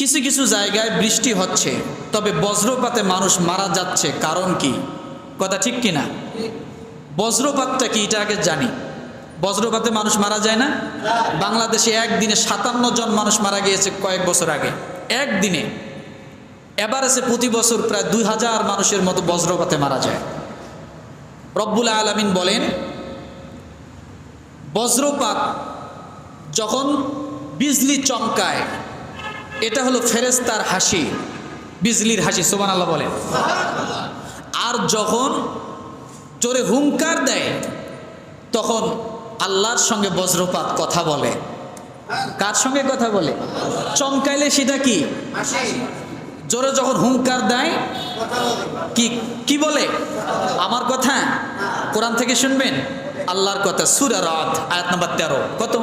কিছু কিছু জায়গায় বৃষ্টি হচ্ছে, তবে বজ্রপাতে মানুষ মারা যাচ্ছে, কারণ কি? কথা ঠিক কিনা? বজ্রপাতটা কি এটা আগে জানি। বজ্রপাতে মানুষ মারা যায় না? বাংলাদেশে একদিনে 57 জন মানুষ মারা গিয়েছে কয়েক বছর আগে, একদিনে। এভারেজে প্রতি বছর প্রায় 2000 মানুষের মতো বজ্রপাতে মারা যায়। রব্বুল আলামিন বলেন, বজ্রপাত যখন বিজলি চমকায়, এটা হলো ফেরেশতার হাসি, বিজলির হাসি, সুবহানাল্লাহ বলেন। আর যখন জোরে হুঙ্কার দেয়, তখন আল্লাহর সঙ্গে বজ্রপাত কথা বলে। কার সঙ্গে কথা বলে? চমকাইলে সেটা কি? জোরে যখন হুঙ্কার দেয় কি কি বলে? আমার কথা কোরআন থেকে শুনবেন, আল্লাহর কথা, সূরা রাদ আয়াত নাম্বার 13। কত?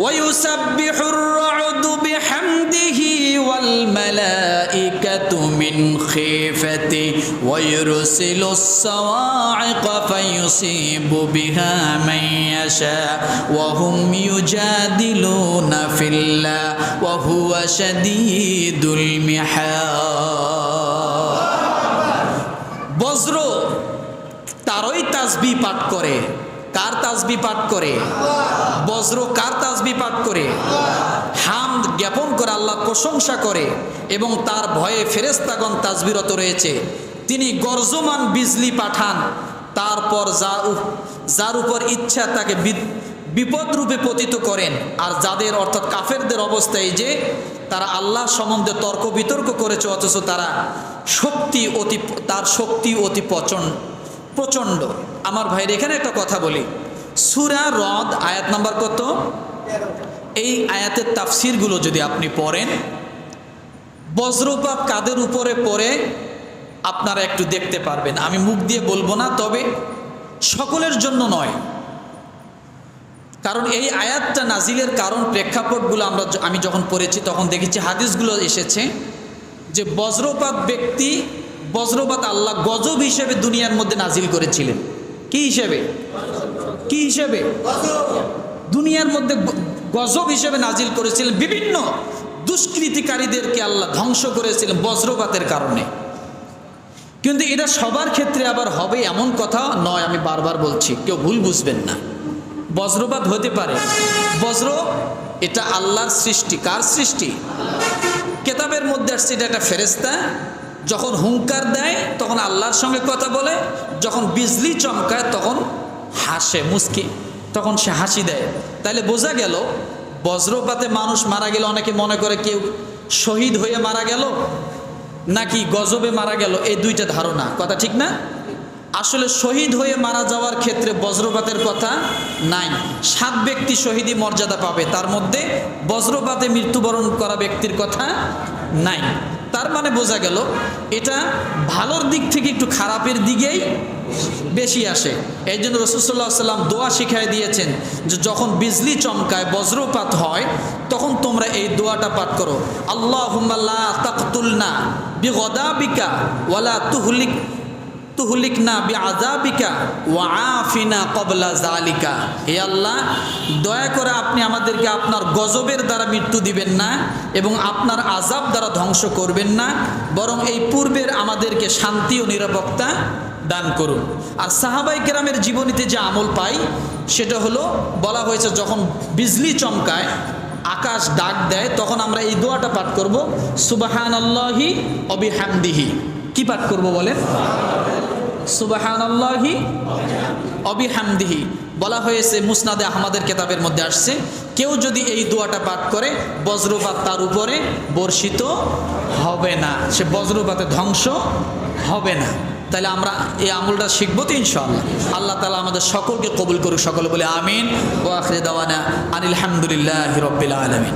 ওয়ায়ুসাব্বিহুর রা'দু বিহামদিহি ওয়াল মালাইকাতু মিন খিফাতি ওয়ায়ুরসিলুস সাওয়া'iকা ফায়ুসিবু বিহা মান ইয়াশা ওয়া হুম ইউজাদিলুনা ফিল্লাহ ওয়া হুয়া শাদীদুল মিহাল। বজ্র তারই তাসবিহ পাঠ করে। কার তাসবিহ পাঠ করে? বজ্র কার তাসবিহ পাঠ করে? হামদ জ্ঞাপন করে, আল্লাহর প্রশংসা করে, এবং তার ভয়ে ফেরেশতাগণ তাসবিহরত রয়েছে। তিনি গর্জমান বিজলি পাঠান, তারপর যার উপর ইচ্ছা তাকে বিপদ রূপে পতিত করেন। আর যাদের, অর্থাৎ কাফেরদের অবস্থা এই যে তারা আল্লাহ সম্বন্ধে তর্ক বিতর্ক করেছে, অথচ তার শক্তি অতি প্রচণ্ড। আমার ভাইয়ের এখানে একটা কথা বলি, সূরা রদ আয়াত নাম্বার কত? এই আয়াতের তাফসিরগুলো যদি আপনি পড়েন, বজ্রপাত কাদের উপরে পড়ে আপনারা একটু দেখতে পারবেন। আমি মুখ দিয়ে বলবো না, তবে সকলের জন্য নয়, কারণ এই আয়াতটা নাজিলের কারণ প্রেক্ষাপটগুলো আমি যখন পড়েছি তখন দেখেছি হাদিসগুলো এসেছে যে বজ্রপাত আল্লাহ গজব হিসেবে দুনিয়ার মধ্যে নাজিল করেছিলেন। কি হিসেবে? দুনিয়ার মধ্যে গজব হিসেবে নাজিল করেছিলেন। বিভিন্ন দুষ্কৃতিকারীদেরকে আল্লাহ ধ্বংস করেছিলেন বজ্রপাতের কারণে। কিন্তু এটা সবার ক্ষেত্রে আবার হবে এমন কথা নয়, আমি বারবার বলছি, কেউ ভুল বুঝবেন না। বজ্রপাত হতে পারে, বজ্র এটা আল্লাহর সৃষ্টি। কার সৃষ্টি? কেতাবের মধ্যে আসছে এটা একটা ফেরেশতা, যখন হুঙ্কার দেয় তখন আল্লাহর সঙ্গে কথা বলে, যখন বিজলি চমকায় তখন হাসে, মুস্কি, তখন সে হাসি দেয়। তাইলে বোঝা গেল বজ্রপাতে মানুষ মারা গেলে অনেকে মনে করে কেউ শহীদ হয়ে মারা গেল নাকি গজবে মারা গেল, এই দুইটা ধারণা। কথা ঠিক না? আসলে শহীদ হয়ে মারা যাওয়ার ক্ষেত্রে বজ্রপাতের কথা নাই। 7 ব্যক্তি শহীদি মর্যাদা পাবে, তার মধ্যে বজ্রপাতে মৃত্যুবরণ করা ব্যক্তির কথা নাই। তার মানে বোঝা গেল এটা ভালোর দিক থেকে একটু খারাপের দিকেই বেশি আসে। এই জন্য রাসূল সাল্লাল্লাহু আলাইহি ওয়াসাল্লাম দোয়া শিখিয়ে দিয়েছেন যে যখন বিজলি চমকায়, বজ্রপাত হয়, তখন তোমরা এই দোয়াটা পাঠ করো, আল্লাহুম্মা লা তাকতুলনা বিগদাবিকা ওয়ালা তুহলিকনা বিআযাবিকা ওয়া আফিনা ক্বাবলা যালিকা। হে আল্লাহ, দয়া করে আপনি আমাদেরকে আপনার গজবের দ্বারা মৃত্যু দিবেন না এবং আপনার আযাব দ্বারা ধ্বংস করবেন না, বরং এই পূর্বের আমাদেরকে শান্তি ও নিরাপত্তা দান করুন। আর সাহাবাই কেরামের জীবনীতে যে আমল পাই সেটা হলো, বলা হয়েছে যখন বিজলি চমকায়, আকাশ ডাক দেয়, তখন আমরা এই দোয়াটা পাঠ করব, সুবহানাল্লাহি ওয়া বিহামদিহি। কি পাঠ করব বলেন? সুবহানাল্লাহি ওয়া বিহামদিহি। বলা হয়েছে মুসনাদে আহমদের কেতাবের মধ্যে আসছে, কেউ যদি এই দোয়াটা পাঠ করে বজ্রপাত তার উপরে বর্ষিত হবে না, সে বজ্রপাতে ধ্বংস হবে না। তাহলে আমরা এই আমলটা শিখবো তো ইনশাআল্লাহ। আল্লাহ তাআলা আমাদের সকলকে কবুল করুক, সকলে বলে আমিন। ওয়া আখিরু দাওয়ানা আনিল হামদুলিল্লাহি রাব্বিল আলামিন।